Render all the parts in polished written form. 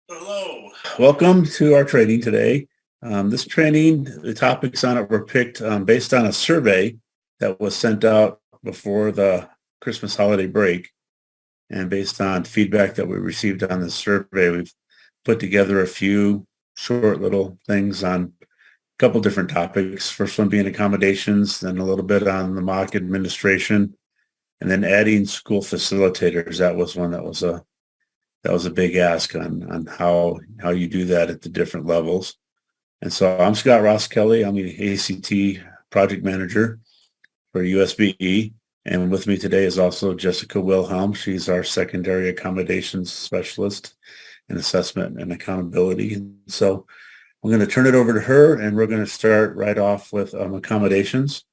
Hello. Welcome to our training today. This training, the topics on it were picked based on a survey that was sent out before the Christmas holiday break. And based on feedback that we received on this survey, we've put together a few short little things on a couple different topics. First one being accommodations, then a little bit on the mock administration, and then adding school facilitators. That was one that was a big ask on how you do that at the different levels. And so I'm Scott Ross Kelly. I'm the ACT project manager for USBE. And with me today is also Jessica Wilhelm. She's our secondary accommodations specialist in assessment and accountability. And so I'm going to turn it over to her, and we're going to start right off with accommodations.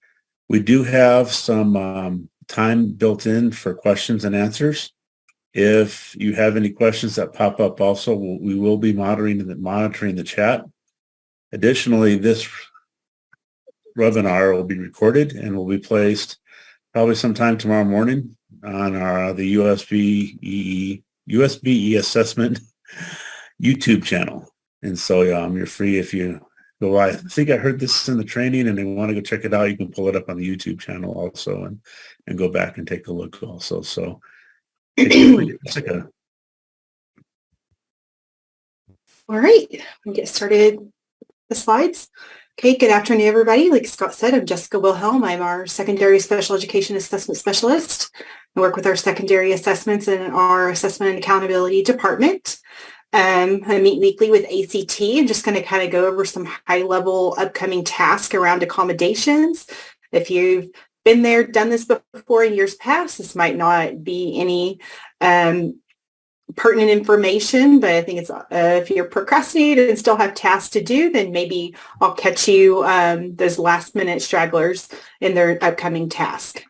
We do have some time built in for questions and answers. If you have any questions that pop up also, we will be monitoring the chat. Additionally, this webinar will be recorded and will be placed probably sometime tomorrow morning on the USBE assessment YouTube channel. And so you're free if you go, I think I heard this in the training and they want to go check it out. You can pull it up on the YouTube channel also and go back and take a look also. So Jessica. All right, we'll get started with the slides. Okay, good afternoon, everybody. Like Scott said, I'm Jessica Wilhelm. I'm our secondary special education assessment specialist. I work with our secondary assessments in our assessment and accountability department. I meet weekly with ACT. I'm just going to kind of go over some high-level upcoming tasks around accommodations. If you've been there, done this before in years past, this might not be any pertinent information, but I think it's if you're procrastinating and still have tasks to do, then maybe I'll catch you those last minute stragglers in their upcoming task.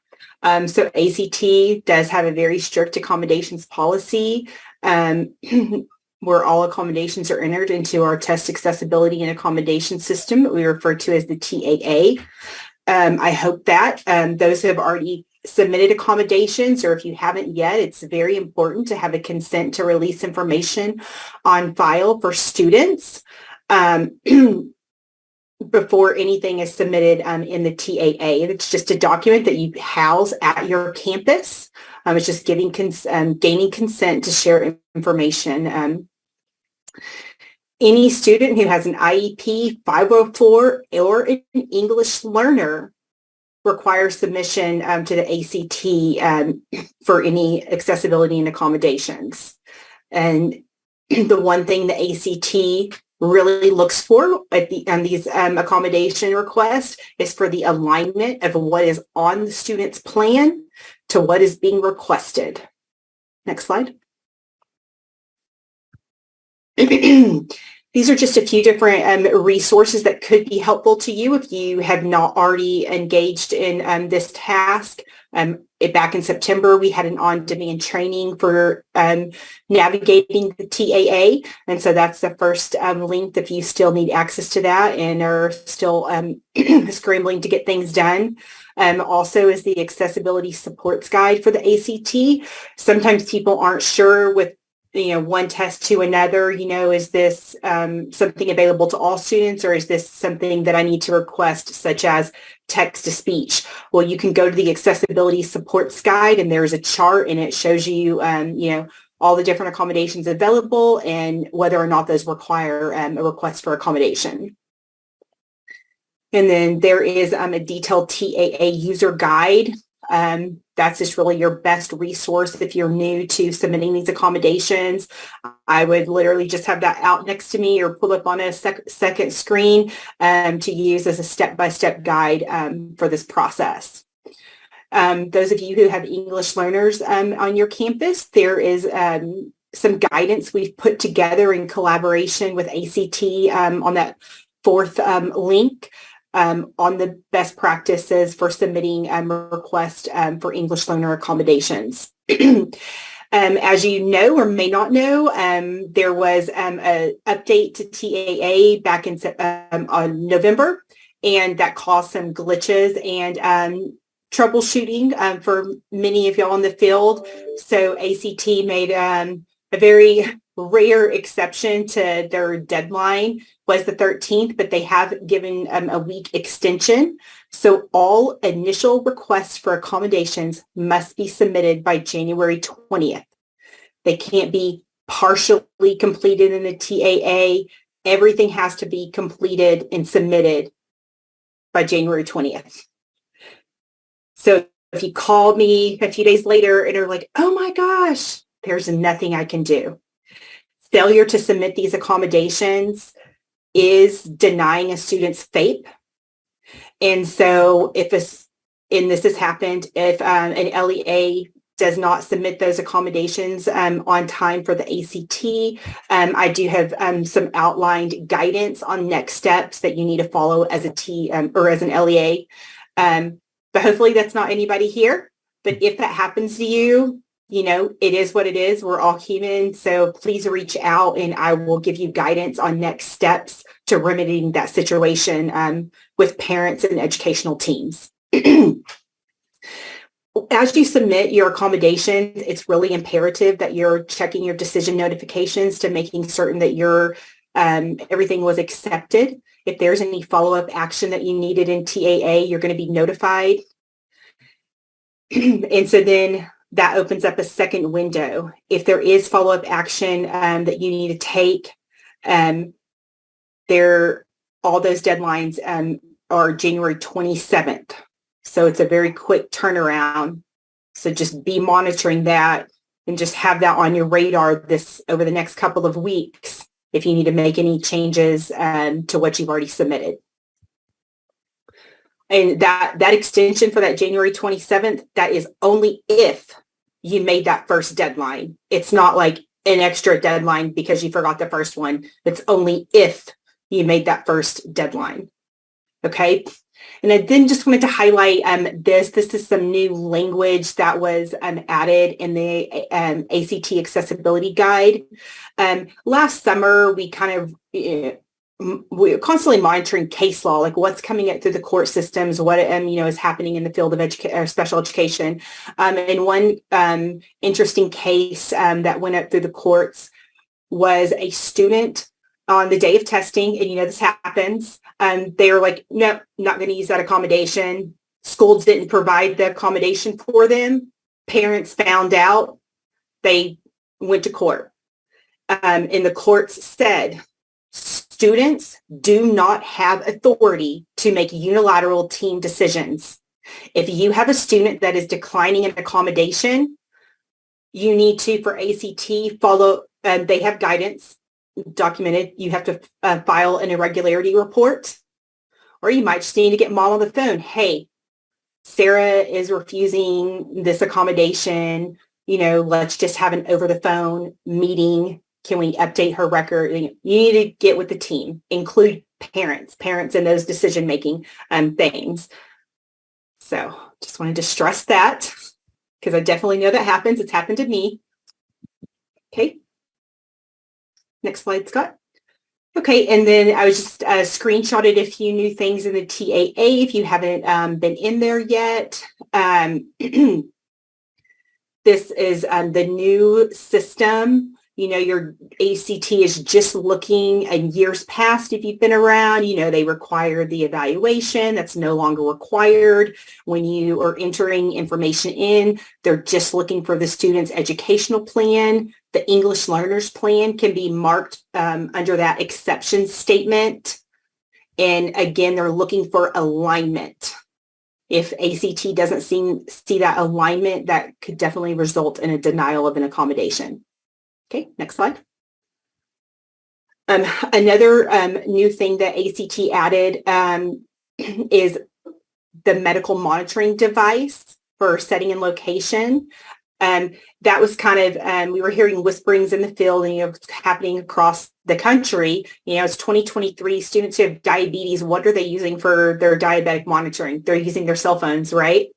So ACT does have a very strict accommodations policy where all accommodations are entered into our test accessibility and accommodation system that we refer to as the TAA. I hope that those who have already submitted accommodations, or if you haven't yet, it's very important to have a consent to release information on file for students before anything is submitted in the TAA. It's just a document that you house at your campus. It's just gaining consent to share information. Any student who has an IEP 504 or an English learner requires submission to the ACT for any accessibility and accommodations. And the one thing the ACT really looks for on these accommodation requests is for the alignment of what is on the student's plan to what is being requested. Next slide. These are just a few different resources that could be helpful to you if you have not already engaged in this task. Back in September, we had an on-demand training for navigating the TAA. And so that's the first link if you still need access to that and are still scrambling to get things done. Also is the accessibility supports guide for the ACT. Sometimes people aren't sure with one test to another, is this something available to all students, or is this something that I need to request, such as text to speech? Well, you can go to the accessibility supports guide, and there's a chart, and it shows you, all the different accommodations available and whether or not those require a request for accommodation. And then there is a detailed TAA user guide. That's just really your best resource if you're new to submitting these accommodations. I would literally just have that out next to me or pull up on a second screen to use as a step-by-step guide for this process. Those of you who have English learners on your campus, there is some guidance we've put together in collaboration with ACT on that fourth link. On the best practices for submitting requests for English learner accommodations. As you know or may not know, there was an update to TAA back in on November, and that caused some glitches and troubleshooting for many of y'all in the field. So ACT made a very rare exception to their deadline was the 13th, but they have given a week extension. So all initial requests for accommodations must be submitted by January 20th. They can't be partially completed in the TAA. Everything has to be completed and submitted by January 20th. So if you call me a few days later and are like, oh my gosh, there's nothing I can do. Failure to submit these accommodations is denying a student's FAPE. And so if this has happened, if an LEA does not submit those accommodations on time for the ACT, I do have some outlined guidance on next steps that you need to follow as a T or as an LEA. But hopefully that's not anybody here. But if that happens to you, you know, it is what it is. We're all human. So please reach out and I will give you guidance on next steps to remedying that situation with parents and educational teams. As you submit your accommodations, it's really imperative that you're checking your decision notifications to making certain that your everything was accepted. If there's any follow-up action that you needed in TAA, you're going to be notified. And so then that opens up a second window. If there is follow-up action that you need to take, all those deadlines are January 27th. So it's a very quick turnaround. So just be monitoring that and just have that on your radar over the next couple of weeks if you need to make any changes to what you've already submitted. And that extension for that January 27th, that is only if you made that first deadline. It's not like an extra deadline because you forgot the first one. It's only if you made that first deadline. Okay. And I then just wanted to highlight this is some new language that was added in the ACT Accessibility Guide. Last summer, we we're constantly monitoring case law, like what's coming in through the court systems, what is happening in the field of special education. And one interesting case that went up through the courts was a student on the day of testing, and this happens. They were like, no, not going to use that accommodation. Schools didn't provide the accommodation for them. Parents found out. They went to court. And the courts said, students do not have authority to make unilateral team decisions. If you have a student that is declining an accommodation, you need to, for ACT, follow, they have guidance documented. You have to file an irregularity report, or you might just need to get mom on the phone. Hey, Sarah is refusing this accommodation. Let's just have an over the phone meeting. Can we update her record? You need to get with the team, include parents in those decision-making things. So just wanted to stress that because I definitely know that happens. It's happened to me. Okay. Next slide, Scott. Okay, and then I was just screenshotted a few new things in the TAA if you haven't been in there yet. This is the new system. Your ACT is just looking in years past if you've been around. They require the evaluation. That's no longer required. When you are entering information in, they're just looking for the student's educational plan. The English Learners Plan can be marked under that exception statement. And again, they're looking for alignment. If ACT doesn't see that alignment, that could definitely result in a denial of an accommodation. Okay, next slide. Another new thing that ACT added is the medical monitoring device for setting and location. That was kind of, we were hearing whisperings in the field and it's happening across the country. It's 2023, students who have diabetes, what are they using for their diabetic monitoring? They're using their cell phones, right?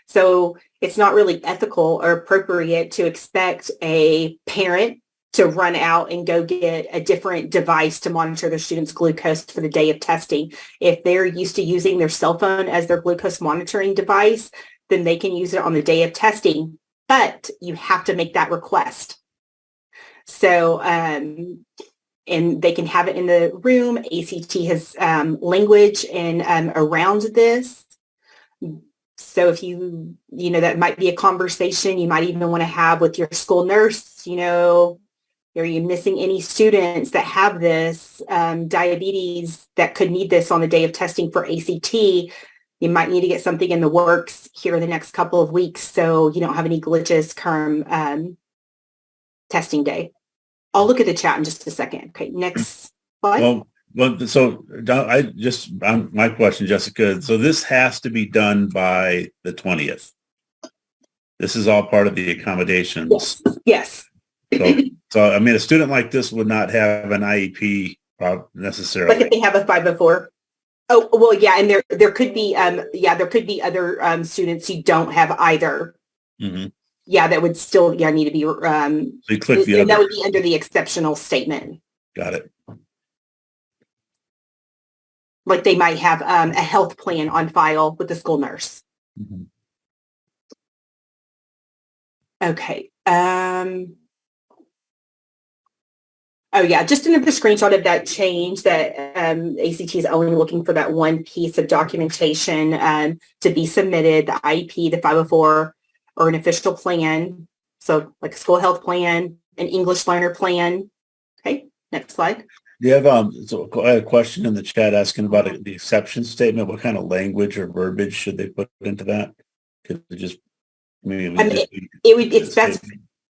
So it's not really ethical or appropriate to expect a parent to run out and go get a different device to monitor their students' glucose for the day of testing. If they're used to using their cell phone as their glucose monitoring device, then they can use it on the day of testing, but you have to make that request. So, and they can have it in the room. ACT has language and around this. So if that might be a conversation you might even want to have with your school nurse, are you missing any students that have this diabetes that could need this on the day of testing for ACT? You might need to get something in the works here in the next couple of weeks so you don't have any glitches come testing day. I'll look at the chat in just a second. Okay, next slide. So my question, Jessica, so this has to be done by the 20th. This is all part of the accommodations. Yes. So I mean, a student like this would not have an IEP necessarily. But if they have a 504. Oh, well, yeah, and there could be other students who don't have either. Mm-hmm. Yeah, that would still need to be. So you click the other. That would be under the exceptional statement. Got it. Like they might have a health plan on file with the school nurse. Mm-hmm. Okay. Oh yeah, just another screenshot of that change that ACT is only looking for that one piece of documentation to be submitted, the IEP, the 504, or an official plan. So like a school health plan, an English learner plan. Okay, next slide. Do you have I had a question in the chat asking about the exception statement. What kind of language or verbiage should they put into that? Could it just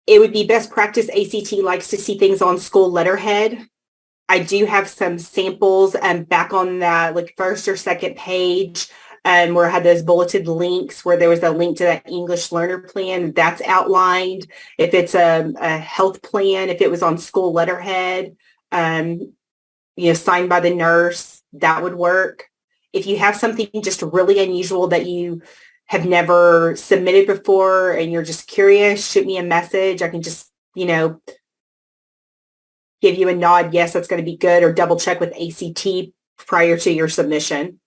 it would be best practice. ACT likes to see things on school letterhead. I do have some samples back on that like first or second page where I had those bulleted links where there was a link to that English learner plan that's outlined. If it's a health plan, if it was on school letterhead, signed by the nurse, that would work. If you have something just really unusual that you have never submitted before and you're just curious, shoot me a message. I can just, give you a nod. Yes, that's going to be good, or double check with ACT prior to your submission.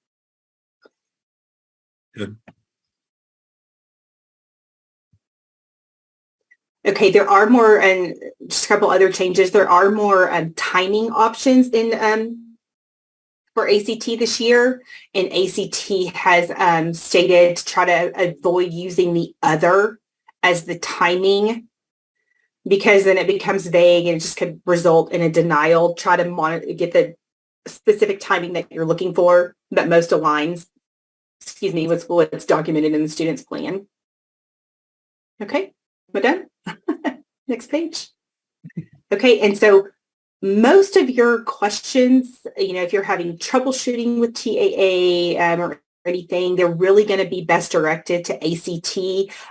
Good. Okay, there are more, and just a couple other changes. There are more timing options for ACT this year, and ACT has stated to try to avoid using the other as the timing, because then it becomes vague and it just could result in a denial. Try to get the specific timing that you're looking for that most aligns, with what's documented in the student's plan. Okay, we're done. Next page. Okay, and so most of your questions, if you're having troubleshooting with TAA or anything, they're really going to be best directed to ACT.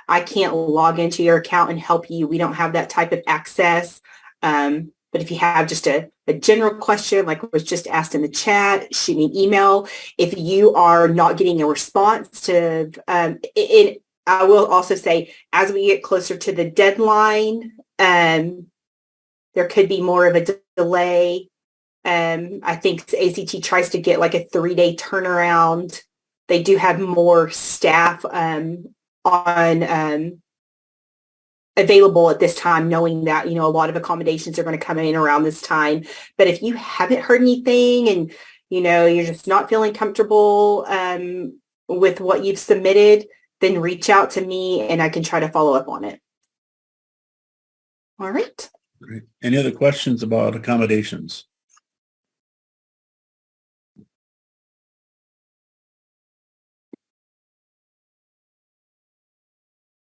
I can't log into your account and help you. We don't have that type of access. But if you have just a general question, like was just asked in the chat, shoot me an email. If you are not getting a response to, I will also say, as we get closer to the deadline, there could be more of a delay. I think ACT tries to get like a 3-day turnaround. They do have more staff available at this time, knowing that, a lot of accommodations are going to come in around this time. But if you haven't heard anything and, you're just not feeling comfortable with what you've submitted, then reach out to me and I can try to follow up on it. All right. Great. Any other questions about accommodations?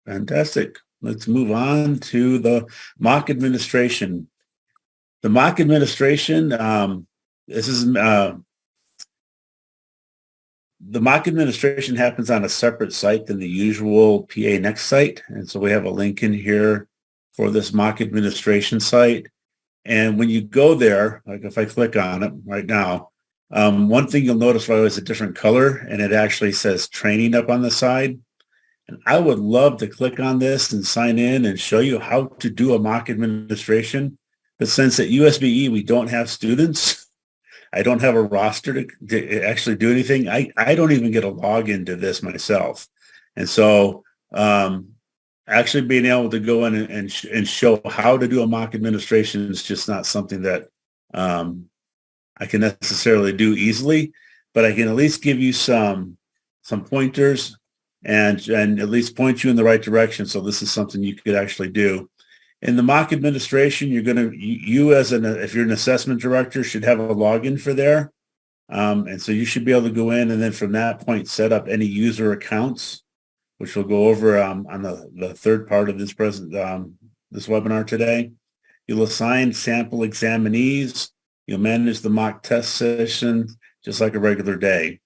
Fantastic. Let's move on to the mock administration. The mock administration, the mock administration happens on a separate site than the usual PA Next site. And so we have a link in here for this mock administration site. And when you go there, like if I click on it right now, one thing you'll notice right away is a different color, and it actually says training up on the side. And I would love to click on this and sign in and show you how to do a mock administration. But since at USBE we don't have students, I don't have a roster to actually do anything. I don't even get a login to this myself. And so actually being able to go in and show how to do a mock administration is just not something that I can necessarily do easily, but I can at least give you some pointers and at least point you in the right direction. So this is something you could actually do. In the mock administration, you as if you're an assessment director should have a login for there. And so you should be able to go in and then from that point, set up any user accounts, which we'll go over on the third part of this this webinar today. You'll assign sample examinees. You'll manage the mock test session just like a regular day.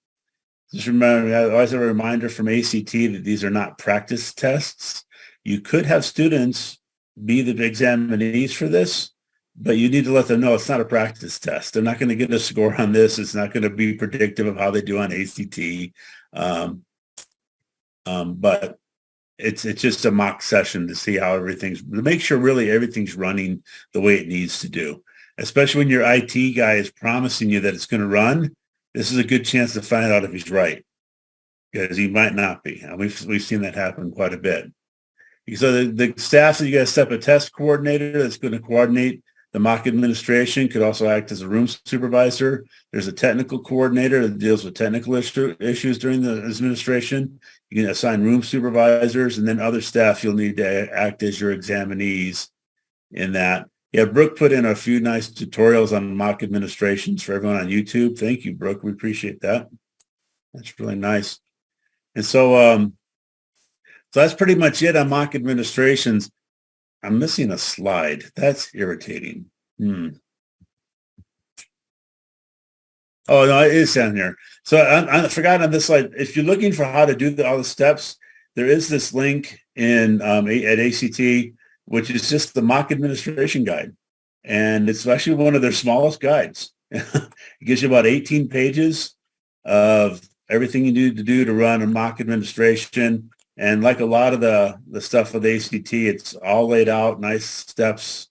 Just remember, I always have a reminder from ACT that these are not practice tests. You could have students be the examinees for this, but you need to let them know it's not a practice test. They're not going to get a score on this. It's not going to be predictive of how they do on ACT. But it's just a mock session to see how to make sure really everything's running the way it needs to do. Especially when your IT guy is promising you that it's going to run, this is a good chance to find out if he's right, because he might not be. And we've seen that happen quite a bit. So the staff that you got to set up a test coordinator that's going to coordinate the mock administration, could also act as a room supervisor. There's a technical coordinator that deals with technical issues during the administration. You can assign room supervisors, and then other staff you'll need to act as your examinees in that. Yeah, Brooke put in a few nice tutorials on mock administrations for everyone on YouTube. Thank you, Brooke. We appreciate that. That's really nice. And so that's pretty much it on mock administrations. I'm missing a slide. That's irritating. Oh, no, it is down here. So I forgot on this slide. If you're looking for how to do all the steps, there is this link in at ACT, which is just the mock administration guide. And it's actually one of their smallest guides. It gives you about 18 pages of everything you need to do to run a mock administration. And like a lot of the stuff with ACT, it's all laid out, nice steps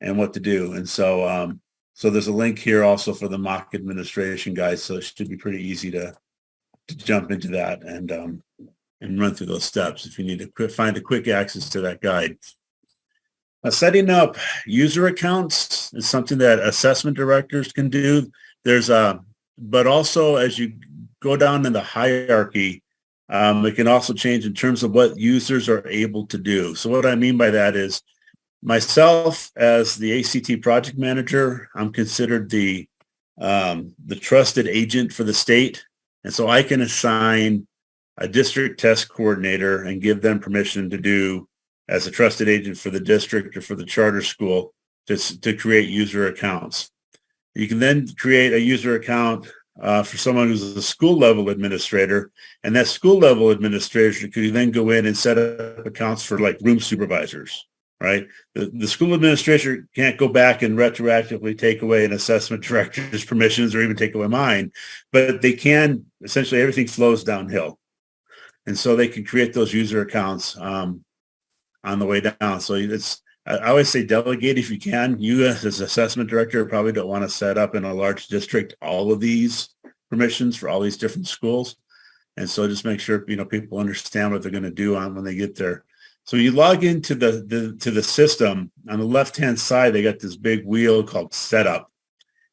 and what to do. And so so there's a link here also for the mock administration guide. So it should be pretty easy to jump into that and run through those steps if you need to find a quick access to that guide. Setting up user accounts is something that assessment directors can do. But also as you go down in the hierarchy, it can also change in terms of what users are able to do. So what I mean by that is myself as the ACT project manager, I'm considered the trusted agent for the state. And so I can assign a district test coordinator and give them permission to do as a trusted agent for the district or for the charter school to create user accounts. You can then create a user account for someone who's a school level administrator, and that school level administrator could then go in and set up accounts for like room supervisors, right? The school administrator can't go back and retroactively take away an assessment director's permissions or even take away mine, but they can, essentially everything flows downhill. And so they can create those user accounts on the way down. So I always say delegate if you can. You as assessment director probably don't want to set up in a large district all of these permissions for all these different schools. And so just make sure people understand what they're going to do when they get there. So you log into the system. On the left-hand side, they got this big wheel called setup.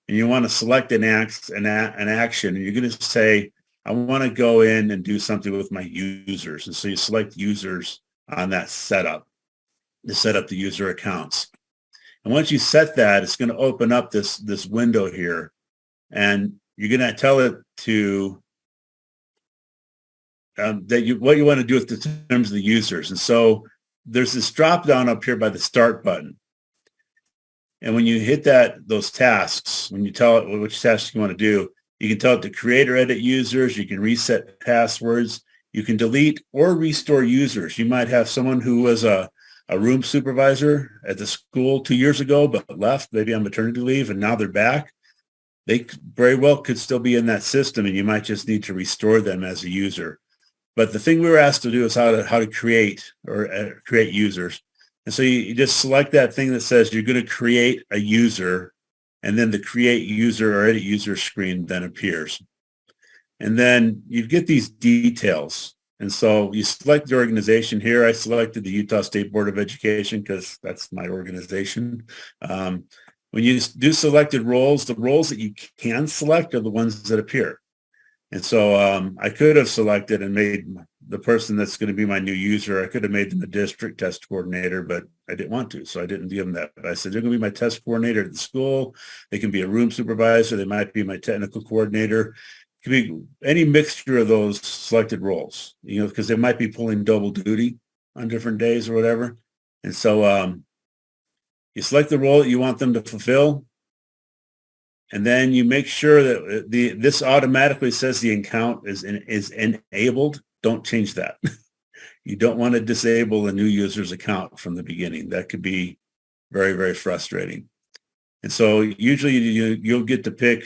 And you want to select an action, and you're going to say, I want to go in and do something with my users. And so you select users on that setup to set up the user accounts. And once you set that, it's going to open up this window here, and you're going to tell it to what you want to do with the terms of the users. And so there's this drop down up here by the start button. And when you hit those tasks, when you tell it which tasks you want to do, you can tell it to create or edit users. You can reset passwords. You can delete or restore users. You might have someone who was a room supervisor at the school 2 years ago, but left maybe on maternity leave, and now they're back. They very well could still be in that system, and you might just need to restore them as a user. But the thing we were asked to do is how to create or create users. And so you just select that thing that says you're going to create a user, and then the create user or edit user screen then appears. And then you get these details. And so you select the organization here. I selected the Utah State Board of Education because that's my organization. When you do selected roles, the roles that you can select are the ones that appear. And so I could have selected and made the person that's going to be my new user, I could have made them a district test coordinator, but I didn't want to. So I didn't give them that. But I said, they're going to be my test coordinator at the school. They can be a room supervisor. They might be my technical coordinator. It could be any mixture of those selected roles, because they might be pulling double duty on different days or whatever. And so you select the role that you want them to fulfill. And then you make sure that this automatically says the account is enabled. Don't change that. You don't want to disable a new user's account from the beginning. That could be very, very frustrating. And so usually you'll get to pick,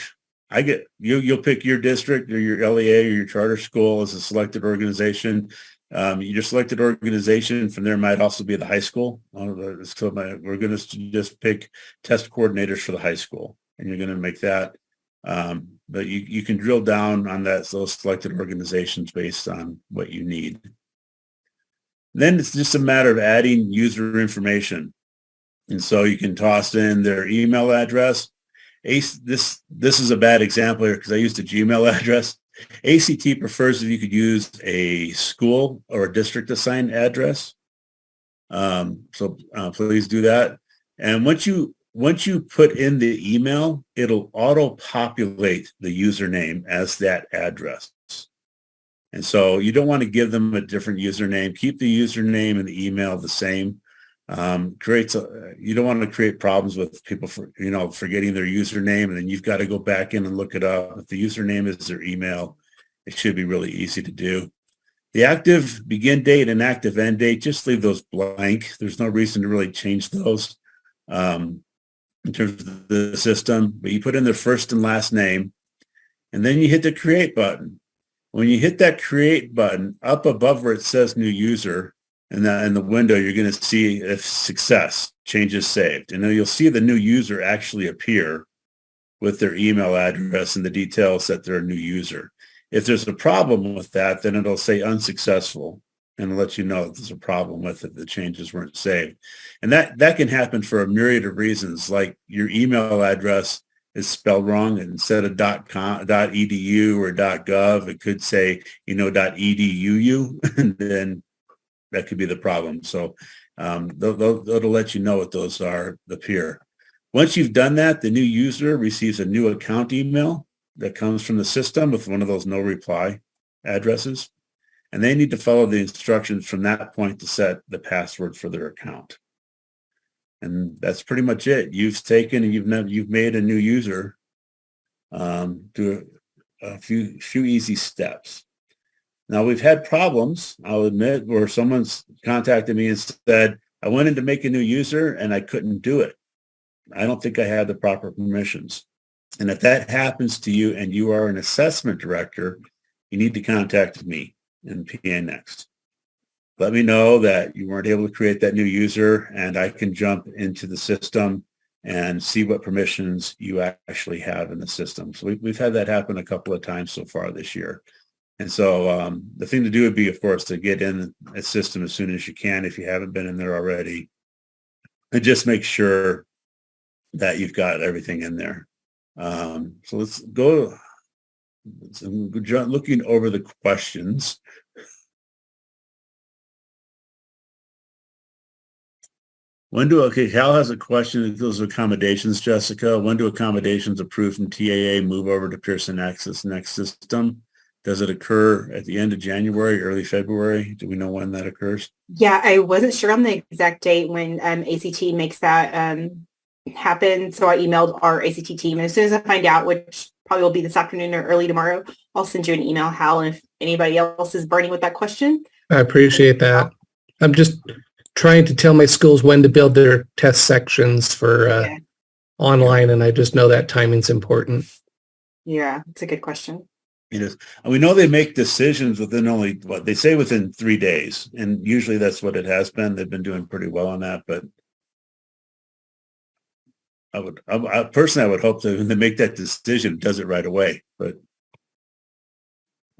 you'll pick your district or your LEA or your charter school as a selected organization. Your selected organization from there might also be the high school. So we're going to just pick test coordinators for the high school. And you're going to make that. But you can drill down on those selected organizations based on what you need. Then it's just a matter of adding user information. And so you can toss in their email address. This is a bad example here because I used a Gmail address. ACT prefers if you could use a school or a district assigned address. So please do that. And once you put in the email, it'll auto-populate the username as that address. And so you don't want to give them a different username. Keep the username and the email the same. You don't want to create problems with people forgetting their username, and then you've got to go back in and look it up. If the username is their email, it should be really easy to do. The active begin date and active end date, just leave those blank. There's no reason to really change those. In terms of the system, but you put in their first and last name, and then you hit the create button. When you hit that create button, up above where it says new user, and in the window, you're going to see if success, changes saved. And then you'll see the new user actually appear with their email address and the details that they're a new user. If there's a problem with that, then it'll say unsuccessful and it'll let you know if there's a problem with it, the changes weren't saved. And that can happen for a myriad of reasons, like your email address is spelled wrong, and instead of .edu or .gov, it could say, .edu, and then that could be the problem. So they'll let you know what those are appear. Once you've done that, the new user receives a new account email that comes from the system with one of those no reply addresses. And they need to follow the instructions from that point to set the password for their account. And that's pretty much it. You've taken and you've made a new user do a few easy steps. Now we've had problems, I'll admit, where someone's contacted me and said, I went in to make a new user and I couldn't do it. I don't think I had the proper permissions. And if that happens to you and you are an assessment director, you need to contact me in PA Next. Let me know that you weren't able to create that new user, and I can jump into the system and see what permissions you actually have in the system. So we've had that happen a couple of times so far this year. And so the thing to do would be, of course, to get in a system as soon as you can if you haven't been in there already, and just make sure that you've got everything in there. So let's go. Looking over the questions. Hal has a question. Those are accommodations, Jessica. When do accommodations approved from TAA move over to Pearson Access Next system? Does it occur at the end of January, early February? Do we know when that occurs? Yeah, I wasn't sure on the exact date when ACT makes that happen. So I emailed our ACT team. And as soon as I find out, which probably will be this afternoon or early tomorrow, I'll send you an email, Hal. And if anybody else is burning with that question. I appreciate that. I'm just trying to tell my schools when to build their test sections for online, and I just know that timing's important. Yeah, it's a good question. It is. And we know they make decisions within they say within 3 days. And usually that's what it has been. They've been doing pretty well on that. But I personally would hope that when they make that decision, it does it right away. But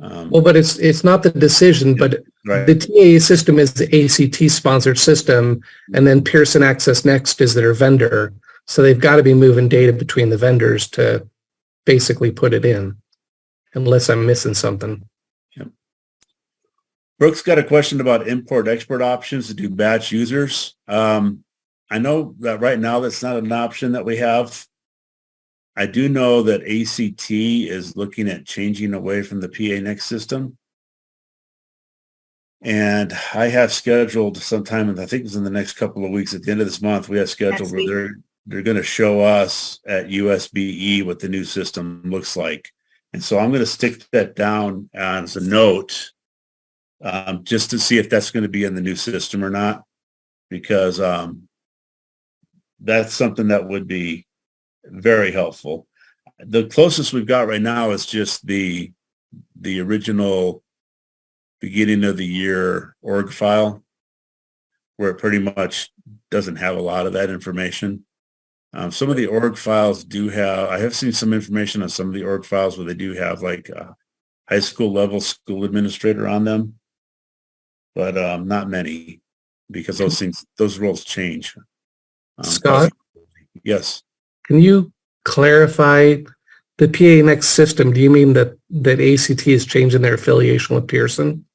Well, but it's not the decision, but Right. the TAA system is the ACT sponsored system, and then Pearson Access Next is their vendor. So they've got to be moving data between the vendors to basically put it in, unless I'm missing something. Yep. Brooks got a question about import-export options to do batch users. I know that right now that's not an option that we have. I do know that ACT is looking at changing away from the PA Next system. And I have scheduled sometime, I think it's in the next couple of weeks, at the end of this month, we have scheduled where they're going to show us at USBE what the new system looks like. And so I'm going to stick that down as a note just to see if that's going to be in the new system or not, because that's something that would be very helpful. The closest we've got right now is just the original beginning of the year org file, where it pretty much doesn't have a lot of that information. Some of the org files do have, I have seen some information on some of the org files where they do have like a high school level school administrator on them, but not many, because those roles change. Scott? Yes. Can you clarify the PA Next system? Do you mean that ACT is changing their affiliation with Pearson?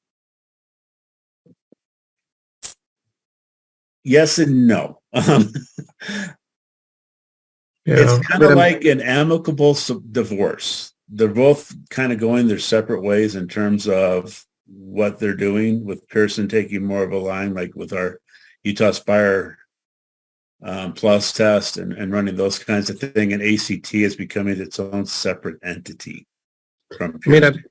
Yes and no. Yeah, it's kind of like an amicable divorce. They're both kind of going their separate ways in terms of what they're doing, with Pearson taking more of a line, like with our Utah Spire Plus test and running those kinds of things. And ACT is becoming its own separate entity from Pearson.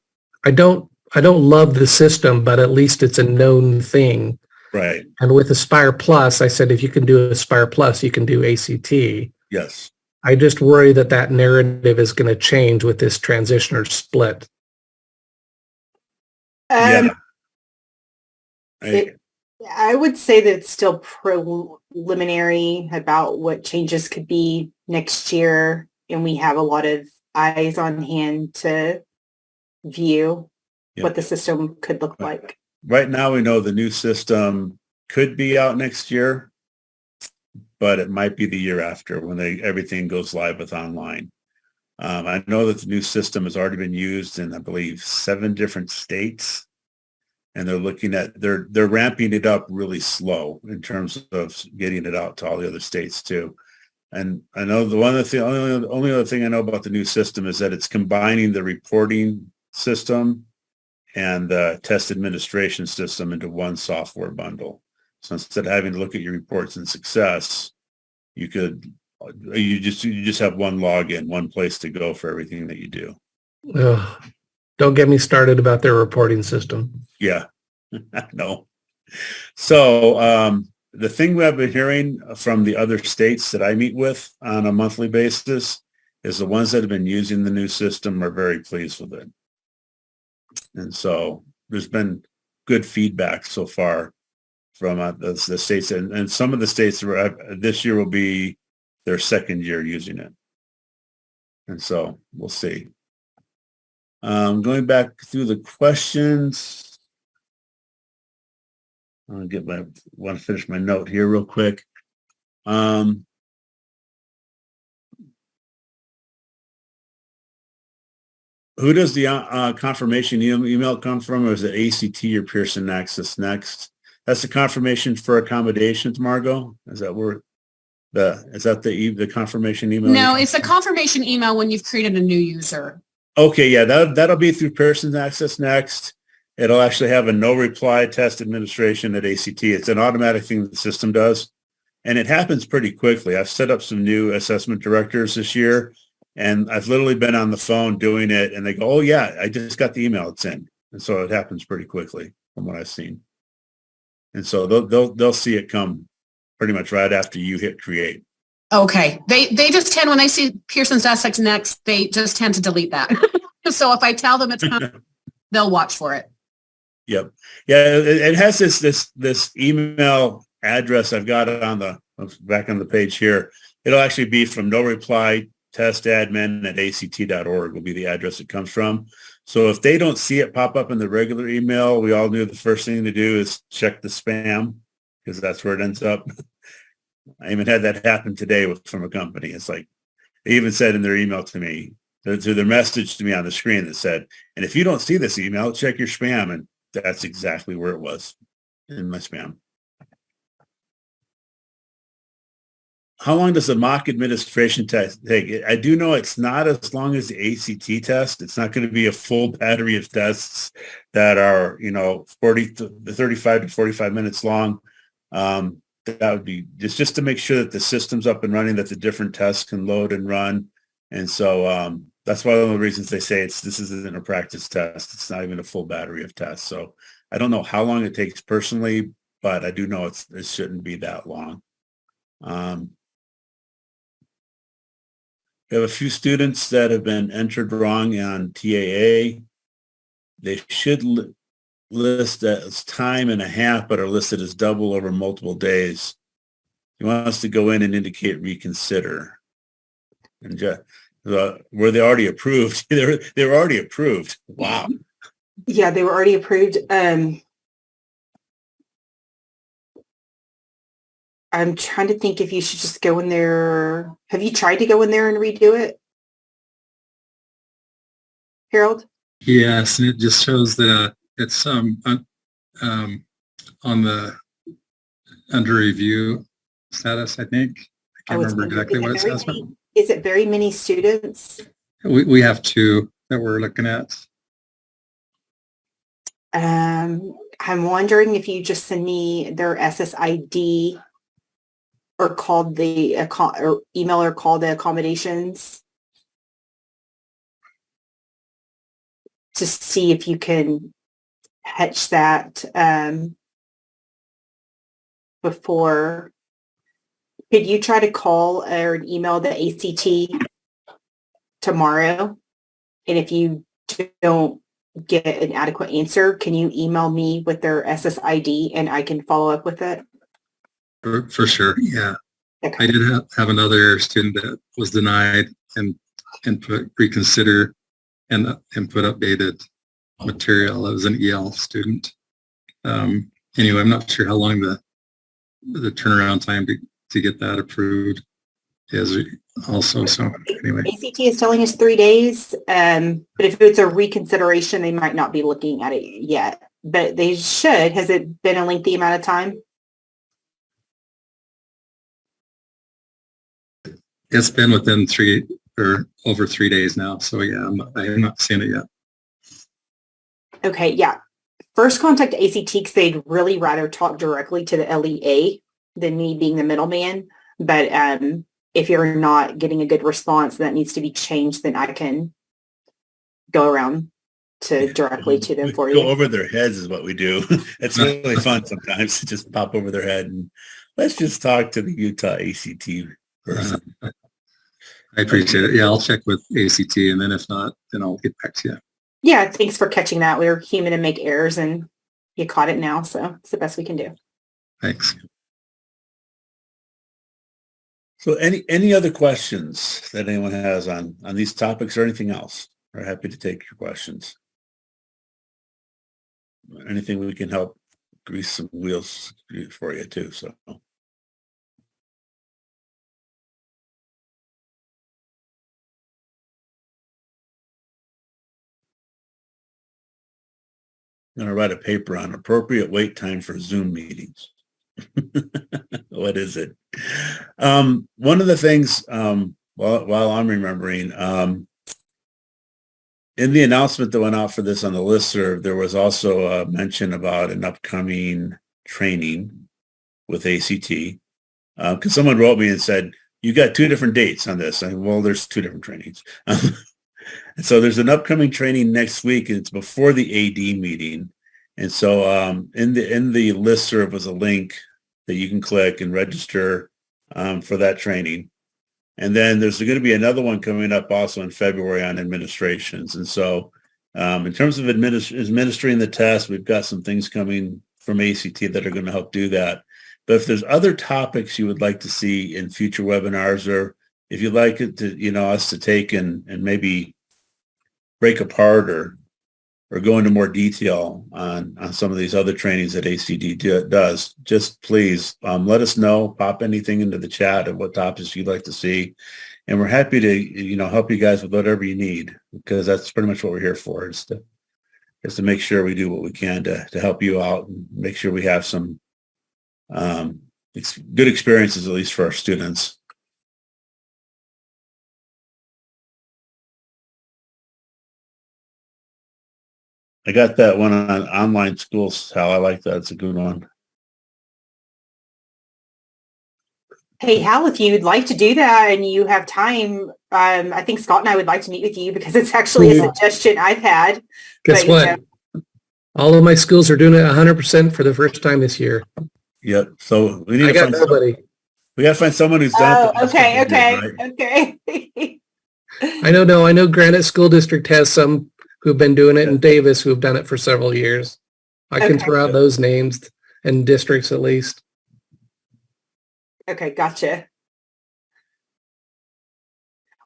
I don't love the system, but at least it's a known thing. Right. And with Aspire Plus, I said, if you can do Aspire Plus, you can do ACT. Yes. I just worry that narrative is going to change with this transition or split. Yeah. I would say that it's still preliminary about what changes could be next year, and we have a lot of eyes on hand to view what the system could look like. Right now, we know the new system could be out next year, but it might be the year after when everything goes live with online. I know that the new system has already been used in, I believe, 7 different states, and they're looking at they're ramping it up really slow in terms of getting it out to all the other states too. And I know the only other thing I know about the new system is that it's combining the reporting system and the test administration system into one software bundle. So instead of having to look at your reports and success, you just have one login, one place to go for everything that you do. Don't get me started about their reporting system. Yeah, no. So the thing we have been hearing from the other states that I meet with on a monthly basis is the ones that have been using the new system are very pleased with it. And so there's been good feedback so far from the states, and some of the states this year will be their second year using it. And so we'll see. Going back through the questions, want to finish my note here real quick. Who does the confirmation email come from, or is it ACT or Pearson Access Next? That's the confirmation for accommodations, Margot? Is that where the confirmation email? No, it's a confirmation email when you've created a new user. Okay, yeah, that'll be through Pearson Access Next. It'll actually have a no reply test administration at ACT. It's an automatic thing that the system does, and it happens pretty quickly. I've set up some new assessment directors this year, and I've literally been on the phone doing it, and they go, "Oh yeah, I just got the email. It's in." And so it happens pretty quickly from what I've seen. And so they'll see it come pretty much right after you hit create. Okay. They just tend, when they see Pearson's Access Next, they just tend to delete that. So if I tell them it's coming, they'll watch for it. Yep. Yeah, it has this email address. I've got it back on the page here. It'll actually be from no reply testadmin@act.org will be the address it comes from. So if they don't see it pop up in the regular email, we all knew the first thing to do is check the spam, because that's where it ends up. I even had that happen today from a company. It's like, they even said in their email to me, to their message to me on the screen that said, and if you don't see this email, check your spam. And that's exactly where it was, in my spam. How long does the mock administration test take? I do know it's not as long as the ACT test. It's not going to be a full battery of tests that are, 35 to 45 minutes long. That would be just to make sure that the system's up and running, that the different tests can load and run. And so that's one of the reasons they say this isn't a practice test. It's not even a full battery of tests. So I don't know how long it takes personally, but I do know it shouldn't be that long. We have a few students that have been entered wrong on TAA. They should list as time and a half, but are listed as double over multiple days. He wants us to go in and indicate reconsider. And were they already approved? They were already approved. Wow. Yeah, they were already approved. I'm trying to think if you should just go in there. Have you tried to go in there and redo it, Harold? Yes, and it just shows that it's on the under review status, I think. I can't remember exactly what it says. Is it very many students? We have two that we're looking at. I'm wondering if you just send me their SSID or called or email or call the accommodations to see if you can catch that before. Could you try to call or email the ACT tomorrow? And if you don't get an adequate answer, can you email me with their SSID and I can follow up with it? For sure, yeah. Okay. I did have another student that was denied and put reconsider and put updated material. It was an EL student. Anyway, I'm not sure how long the turnaround time to get that approved is also. So anyway, ACT is telling us 3 days, but if it's a reconsideration, they might not be looking at it yet, but they should. Has it been a lengthy amount of time? It's been within 3 or over 3 days now. So yeah, I am not seeing it yet. Okay, yeah. First contact ACT because they'd really rather talk directly to the LEA than me being the middleman. But if you're not getting a good response that needs to be changed, then I can go around to directly to them for you. Go over their heads is what we do. It's really fun sometimes to just pop over their head and let's just talk to the Utah ACT person. I appreciate it. Yeah, I'll check with ACT, and then if not, then I'll get back to you. Yeah, thanks for catching that. We're human and make errors, and you caught it now, so it's the best we can do. Thanks. So any other questions that anyone has on these topics or anything else? We're happy to take your questions. Anything we can help grease some wheels for you too. So. I'm going to write a paper on appropriate wait time for Zoom meetings. What is it? One of the things, while I'm remembering, in the announcement that went out for this on the listserv, there was also a mention about an upcoming training with ACT. Because someone wrote me and said, you got 2 different dates on this. Well, there's 2 different trainings. And so there's an upcoming training next week, and it's before the AD meeting. And so in the listserv was a link that you can click and register for that training. And then there's going to be another one coming up also in February on administrations. And so in terms of administering the test, we've got some things coming from ACT that are going to help do that. But if there's other topics you would like to see in future webinars or if you'd like it to, us to take and maybe break apart or go into more detail on some of these other trainings that ACT does, just please let us know, pop anything into the chat of what topics you'd like to see. And we're happy to, help you guys with whatever you need, because that's pretty much what we're here for, is to make sure we do what we can to help you out and make sure we have some good experiences, at least for our students. I got that one on online schools, Hal. I like that. It's a good one. Hey, Hal, if you'd like to do that and you have time, I think Scott and I would like to meet with you, because it's actually a suggestion I've had. Guess what? All of my schools are doing it 100% for the first time this year. Yep. So we need I got nobody. We got to find someone who's done it. Okay. I know Granite School District has some who've been doing it, in Davis who have done it for several years. I can throw out those names and districts at least. Okay, gotcha.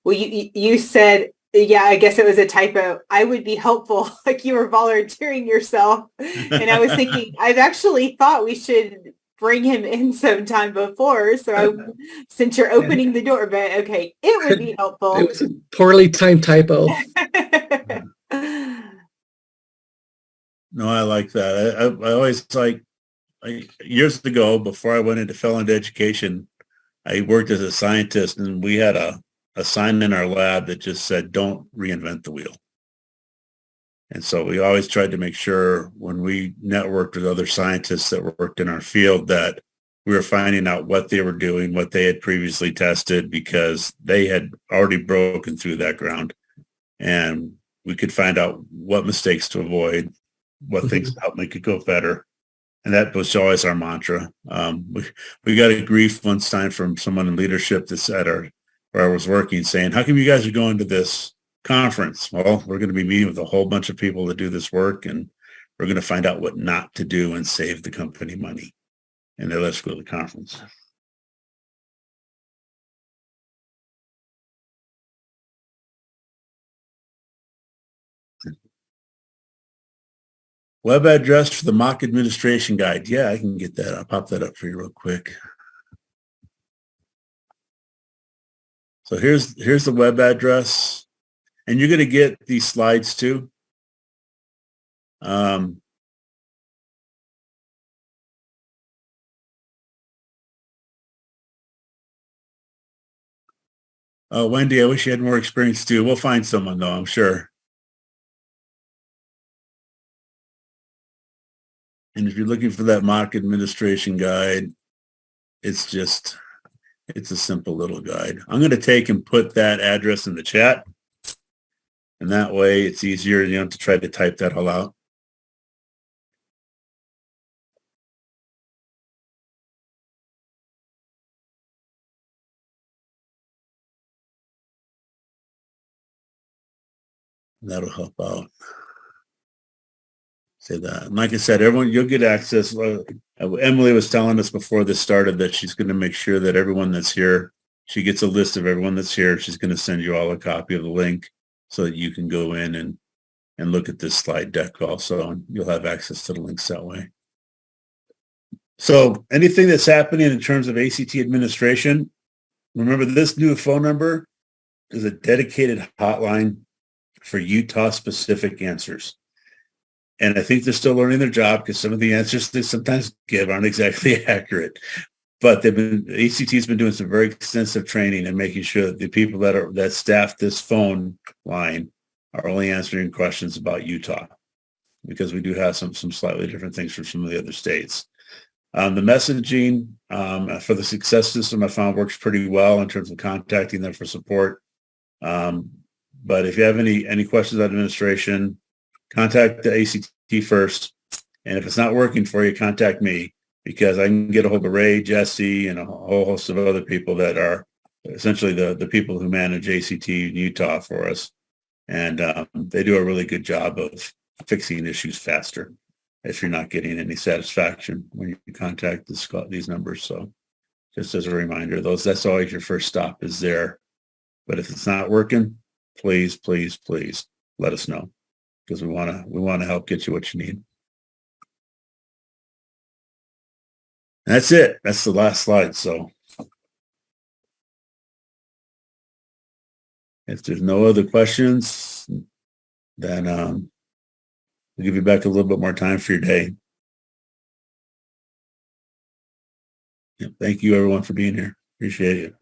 Well, you said, yeah, I guess it was a typo. I would be helpful, like you were volunteering yourself. And I was thinking, I've actually thought we should bring him in sometime before. So since you're opening the door, but okay, it would be helpful. It was a poorly timed typo. No, I like that. I always years ago, before I went fell into education, I worked as a scientist, and we had a sign in our lab that just said, "Don't reinvent the wheel." And so we always tried to make sure when we networked with other scientists that worked in our field that we were finding out what they were doing, what they had previously tested, because they had already broken through that ground, and we could find out what mistakes to avoid, what things to help make it go better. And that was always our mantra. We got a grief one time from someone in leadership that's where I was working, saying, "How come you guys are going to this conference?" Well, we're going to be meeting with a whole bunch of people that do this work, and we're going to find out what not to do and save the company money. And then let's go to the conference. Web address for the mock administration guide. Yeah, I can get that. I'll pop that up for you real quick. So here's the web address, and you're going to get these slides too. Wendy, I wish you had more experience too. We'll find someone though, I'm sure. And if you're looking for that mock administration guide, it's a simple little guide. I'm going to take and put that address in the chat. And that way it's easier, you don't have to try to type that all out. That'll help out. Say that. And like I said, everyone, you'll get access. Emily was telling us before this started that she's going to make sure that everyone that's here, she gets a list of everyone that's here. She's going to send you all a copy of the link so that you can go in and look at this slide deck also, and you'll have access to the links that way. So anything that's happening in terms of ACT administration, remember this new phone number is a dedicated hotline for Utah-specific answers. And I think they're still learning their job, because some of the answers they sometimes give aren't exactly accurate. But ACT's been doing some very extensive training and making sure that the people that staff this phone line are only answering questions about Utah, because we do have some slightly different things from some of the other states. The messaging for the success system I found works pretty well in terms of contacting them for support. But if you have any questions on administration, contact the ACT first. And if it's not working for you, contact me, because I can get a hold of Ray, Jesse, and a whole host of other people that are essentially the people who manage ACT in Utah for us. And they do a really good job of fixing issues faster if you're not getting any satisfaction when you contact these numbers. So just as a reminder, that's always your first stop, is there But if it's not working, please, please, please let us know, because we want to help get you what you need. And that's it. That's the last slide. So if there's no other questions, then we'll give you back a little bit more time for your day. Yeah, thank you everyone for being here. Appreciate it.